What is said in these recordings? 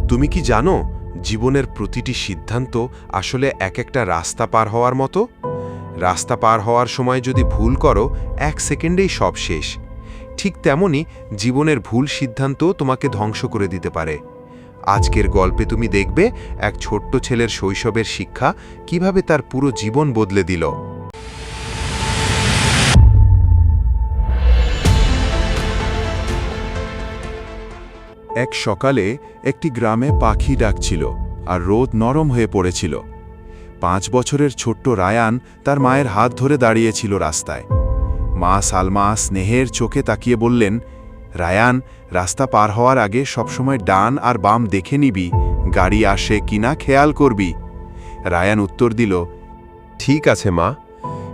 তুমি কি জানো জীবনের প্রতিটি সিদ্ধান্ত আসলে এক একটা রাস্তা পার হওয়ার মতো? রাস্তা পার হওয়ার সময় যদি ভুল করো 1 সেকেন্ডেই সব শেষ। ঠিক তেমনি জীবনের ভুল সিদ্ধান্ত তোমাকে ধ্বংস করে দিতে পারে। আজকের গল্পে তুমি দেখবে এক ছোট্ট ছেলের শৈশবের শিক্ষা কিভাবে তার পুরো জীবন বদলে দিল। এক সকালে একটি গ্রামে পাখি ডাকছিল আর রোদ নরম হয়ে পড়েছিল। 5 বছরের ছোট্ট রায়ান তার মায়ের হাত ধরে দাঁড়িয়েছিল রাস্তায়। মা সালমা স্নেহের চোখে তাকিয়ে বললেন, রায়ান, রাস্তা পার হওয়ার আগে সবসময় ডান আর বাম দেখে নিবি, গাড়ি আসে কিনা খেয়াল করবি। রায়ান উত্তর দিল, ঠিক আছে মা।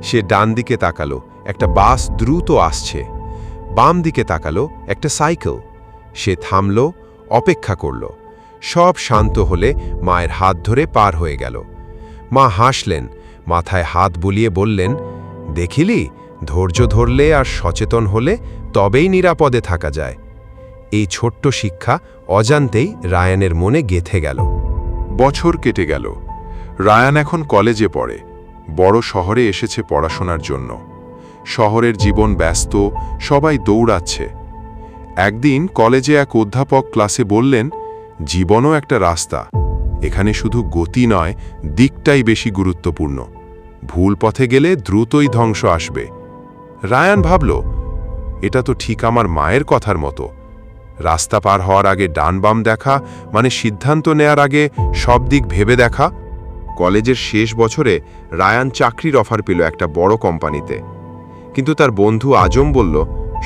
সে ডান দিকে তাকালো, একটা বাস দ্রুত আসছে। বাম দিকে তাকালো, একটা সাইকেল। সে থামল, অপেক্ষা করল। সব শান্ত হলে মায়ের হাত ধরে পার হয়ে গেল। মা হাসলেন, মাথায় হাত বুলিয়ে বললেন, দেখিলি, ধৈর্য ধরলে আর সচেতন হলে তবেই নিরাপদে থাকা যায়। এই ছোট্ট শিক্ষা অজান্তেই রায়ানের মনে গেঁথে গেল। বছর কেটে গেল। রায়ান এখন কলেজে পড়ে, বড় শহরে এসেছে পড়াশোনার জন্য। শহরের জীবন ব্যস্ত, সবাই দৌড়াচ্ছে। একদিন কলেজে এক অধ্যাপক ক্লাসে বললেন, জীবনও একটা রাস্তা। এখানে শুধু গতি নয়, দিকটাই বেশি গুরুত্বপূর্ণ। ভুল পথে গেলে দ্রুতই ধ্বংস আসবে। রায়ান ভাবল, এটা তো ঠিক আমার মায়ের কথার মতো। রাস্তা পার হওয়ার আগে ডান বাম দেখা মানে সিদ্ধান্ত নেয়ার আগে সব দিক ভেবে দেখা। কলেজের শেষ বছরে রায়ান চাকরির অফার পেল একটা বড় কোম্পানিতে। কিন্তু তার বন্ধু আজম বলল,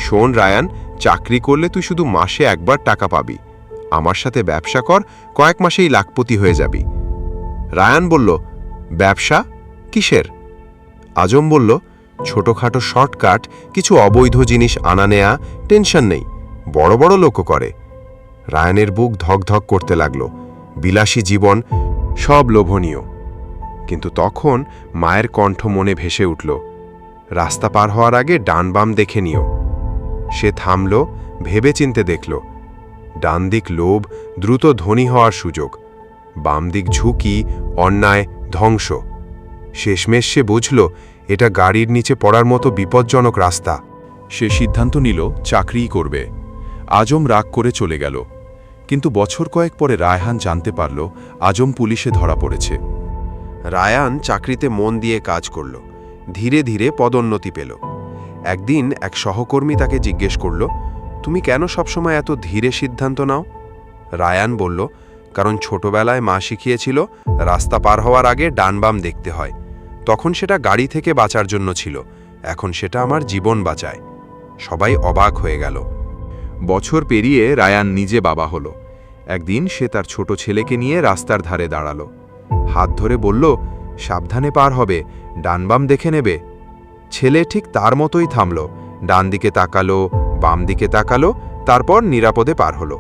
শোন রায়ান, চাকরি করলে তুই শুধু মাসে একবার টাকা পাবি। আমার সাথে ব্যবসা কর, কয়েক মাসেই লাখপতি হয়ে যাবি। রায়ান বলল, ব্যবসা কিসের? আজম বলল, ছোটখাটো শর্টকাট, কিছু অবৈধ জিনিস আনা নেয়া, টেনশন নেই, বড় বড় লোকও করে। রায়ানের বুক ধকধক করতে লাগল। বিলাসী জীবন, সব লোভনীয়। কিন্তু তখন মায়ের কণ্ঠ মনে ভেসে উঠল, রাস্তা পার হওয়ার আগে ডান বাম দেখে নিও। সে থামল, ভেবেচিন্তে দেখল, ডান দিক লোভ, দ্রুত ধনী হওয়ার সুযোগ। বাম দিক ঝুঁকি, অন্যায়, ধ্বংস। শেষমেশ সে বুঝল এটা গাড়ির নিচে পড়ার মতো বিপজ্জনক রাস্তা। সে সিদ্ধান্ত নিল চাকরিই করবে। আজম রাগ করে চলে গেল। কিন্তু বছর কয়েক পরে রায়হান জানতে পারল আজম পুলিশে ধরা পড়েছে। রায়ান চাকরিতে মন দিয়ে কাজ করল, ধীরে ধীরে পদোন্নতি পেল। একদিন এক সহকর্মী তাকে জিজ্ঞেস করল, তুমি কেন সবসময় এত ধীরে সিদ্ধান্ত নাও? রায়ান বলল, কারণ ছোটবেলায় মা শিখিয়েছিল রাস্তা পার হওয়ার আগে ডান বাম দেখতে হয়। তখন সেটা গাড়ি থেকে বাঁচার জন্য ছিল, এখন সেটা আমার জীবন বাঁচায়। সবাই অবাক হয়ে গেল। বছর পেরিয়ে রায়ান নিজে বাবা হলো। একদিন সে তার ছোট ছেলেকে নিয়ে রাস্তার ধারে দাঁড়ালো। হাত ধরে বলল, সাবধানে পার হবে, ডান বাম দেখে নেবে। ছেলে ঠিক তার মতোই থামল, ডান দিকে তাকালো, বাম দিকে তাকালো, তারপর নিরাপদে পার হলো।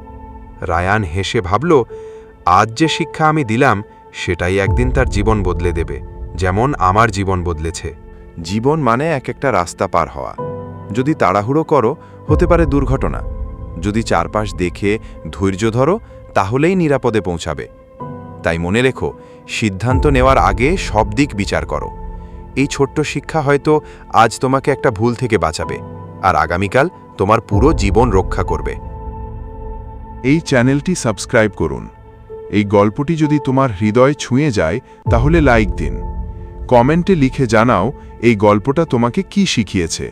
রায়ান হেসে ভাবল, আজ যে শিক্ষা আমি দিলাম সেটাই একদিন তার জীবন বদলে দেবে, যেমন আমার জীবন বদলেছে। জীবন মানে এক একটা রাস্তা পার হওয়া। যদি তাড়াহুড়ো করো, হতে পারে দুর্ঘটনা। যদি চারপাশ দেখে ধৈর্য ধরো, তাহলেই নিরাপদে পৌঁছাবে। তাই মনে রেখো, সিদ্ধান্ত নেওয়ার আগে সব দিক বিচার করো। এই ছোট্ট শিক্ষা হয়তো আজ তোমাকে একটা ভুল থেকে বাঁচাবে, আর আগামীকাল তোমার পুরো জীবন রক্ষা করবে। এই চ্যানেলটি সাবস্ক্রাইব করুন। এই গল্পটি যদি তোমার হৃদয় ছুঁয়ে যায় তাহলে লাইক দিন। কমেন্টে লিখে জানাও এই গল্পটা তোমাকে কি শিখিয়েছে।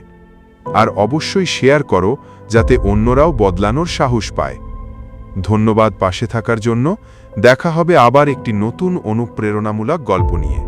আর অবশ্যই শেয়ার করো যাতে অন্যরাও বদলানোর সাহস পায়। ধন্যবাদ পাশে থাকার জন্য। দেখা হবে আবার একটি নতুন অনুপ্রেরণামূলক গল্প নিয়ে।